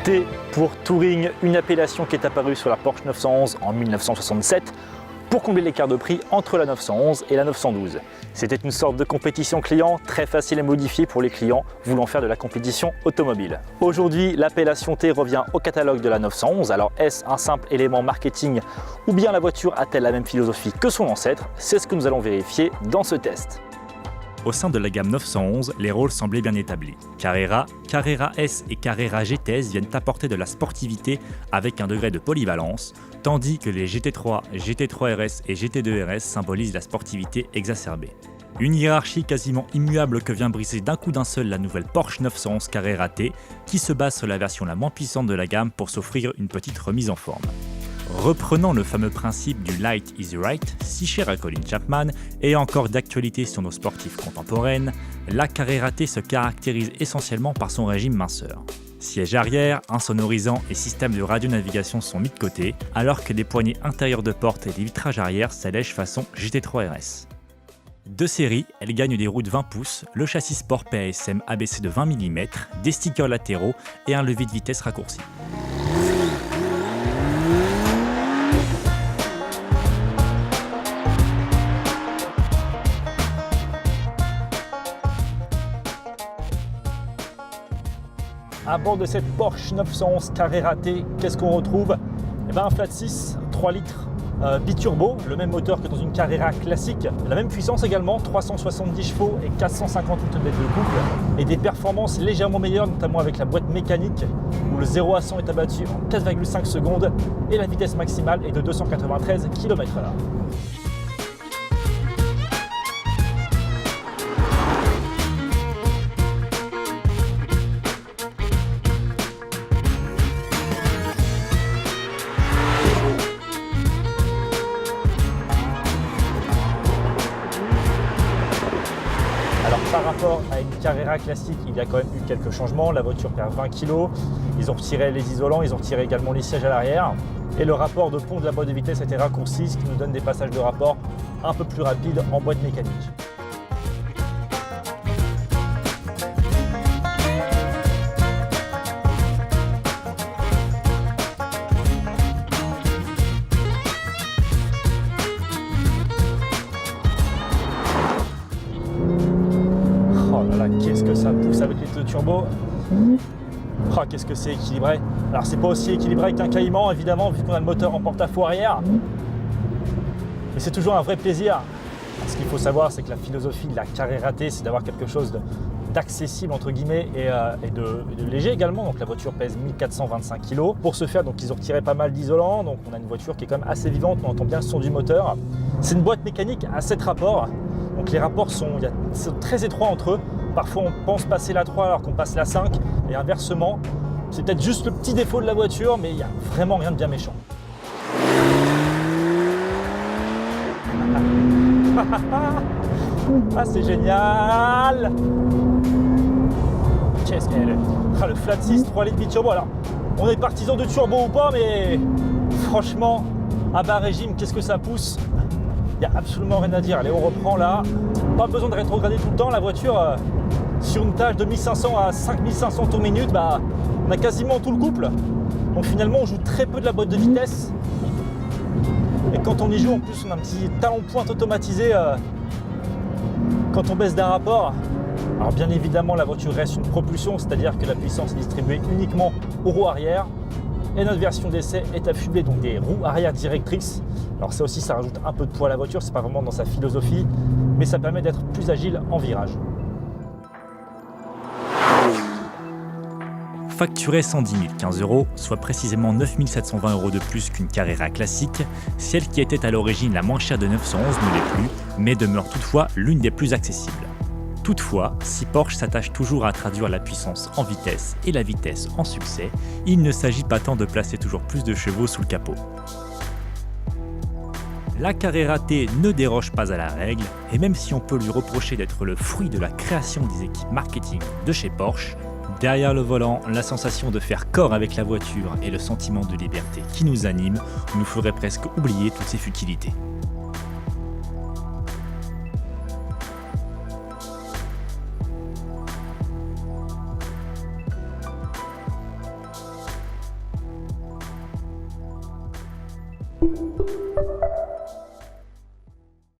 T pour Touring, une appellation qui est apparue sur la Porsche 911 en 1967 pour combler l'écart de prix entre la 911 et la 912. C'était une sorte de compétition client très facile à modifier pour les clients voulant faire de la compétition automobile. Aujourd'hui, l'appellation T revient au catalogue de la 911. Alors est-ce un simple élément marketing ou bien la voiture a-t-elle la même philosophie que son ancêtre? C'est ce que nous allons vérifier dans ce test. Au sein de la gamme 911, les rôles semblaient bien établis. Carrera, Carrera S et Carrera GTS viennent apporter de la sportivité avec un degré de polyvalence, tandis que les GT3, GT3 RS et GT2 RS symbolisent la sportivité exacerbée. Une hiérarchie quasiment immuable que vient briser d'un coup d'un seul la nouvelle Porsche 911 Carrera T, qui se base sur la version la moins puissante de la gamme pour s'offrir une petite remise en forme. Reprenant le fameux principe du Light is Right, si cher à Colin Chapman, et encore d'actualité sur nos sportifs contemporaines, la Carrera T se caractérise essentiellement par son régime minceur. Siège arrière, insonorisant et système de radionavigation sont mis de côté, alors que les poignées intérieures de porte et les vitrages arrière s'allègent façon GT3 RS. De série, elle gagne des roues de 20 pouces, le châssis sport PASM abaissé de 20 mm, des stickers latéraux et un levier de vitesse raccourci. À bord de cette Porsche 911 Carrera T, qu'est-ce qu'on retrouve? Un flat 6, 3 litres biturbo, le même moteur que dans une Carrera classique, la même puissance également, 370 chevaux et 450 Nm de couple, et des performances légèrement meilleures, notamment avec la boîte mécanique, où le 0 à 100 est abattu en 4,5 secondes et la vitesse maximale est de 293 km/h. Par rapport à une Carrera classique, il y a quand même eu quelques changements. La voiture perd 20 kg, ils ont retiré les isolants, ils ont retiré également les sièges à l'arrière. Et le rapport de pont de la boîte de vitesse a été raccourci, ce qui nous donne des passages de rapport un peu plus rapides en boîte mécanique. Qu'est-ce que ça pousse avec les deux turbos. Oh, qu'est-ce que c'est équilibré. Alors c'est pas aussi équilibré qu'un Cayman évidemment vu qu'on a le moteur en porte-à-faux arrière. Mais c'est toujours un vrai plaisir. Ce qu'il faut savoir c'est que la philosophie de la Carrera T c'est d'avoir quelque chose d'accessible entre guillemets et de léger également. Donc la voiture pèse 1425 kg. Pour ce faire donc ils ont retiré pas mal d'isolants. Donc on a une voiture qui est quand même assez vivante, on entend bien le son du moteur. C'est une boîte mécanique à 7 rapports. Donc les rapports sont très étroits entre eux. Parfois on pense passer la 3 alors qu'on passe la 5 et inversement. C'est peut-être juste le petit défaut de la voiture mais il n'y a vraiment rien de bien méchant. Ah c'est génial. Qu'est-ce qu'elle est. Ah, le flat 6 3 litres biturbo. Alors on est partisan de turbo ou pas mais franchement à bas régime qu'est-ce que ça pousse. Il n'y a absolument rien à dire. Allez, on reprend là. Pas besoin de rétrograder tout le temps. La voiture, sur une tâche de 1500 à 5500 tours minute, on a quasiment tout le couple. Donc finalement, on joue très peu de la boîte de vitesse. Et quand on y joue, en plus, on a un petit talon pointe automatisé quand on baisse d'un rapport. Alors bien évidemment, la voiture reste une propulsion, c'est-à-dire que la puissance est distribuée uniquement aux roues arrière. Et notre version d'essai est affublée donc des roues arrière directrices. Alors ça aussi, ça rajoute un peu de poids à la voiture, c'est pas vraiment dans sa philosophie, mais ça permet d'être plus agile en virage. Facturée 110 015 €, soit précisément 9 720 € de plus qu'une Carrera classique, celle qui était à l'origine la moins chère de 911 ne l'est plus, mais demeure toutefois l'une des plus accessibles. Toutefois, si Porsche s'attache toujours à traduire la puissance en vitesse et la vitesse en succès, il ne s'agit pas tant de placer toujours plus de chevaux sous le capot. La Carrera T ne déroge pas à la règle, et même si on peut lui reprocher d'être le fruit de la création des équipes marketing de chez Porsche, derrière le volant, la sensation de faire corps avec la voiture et le sentiment de liberté qui nous anime nous ferait presque oublier toutes ces futilités.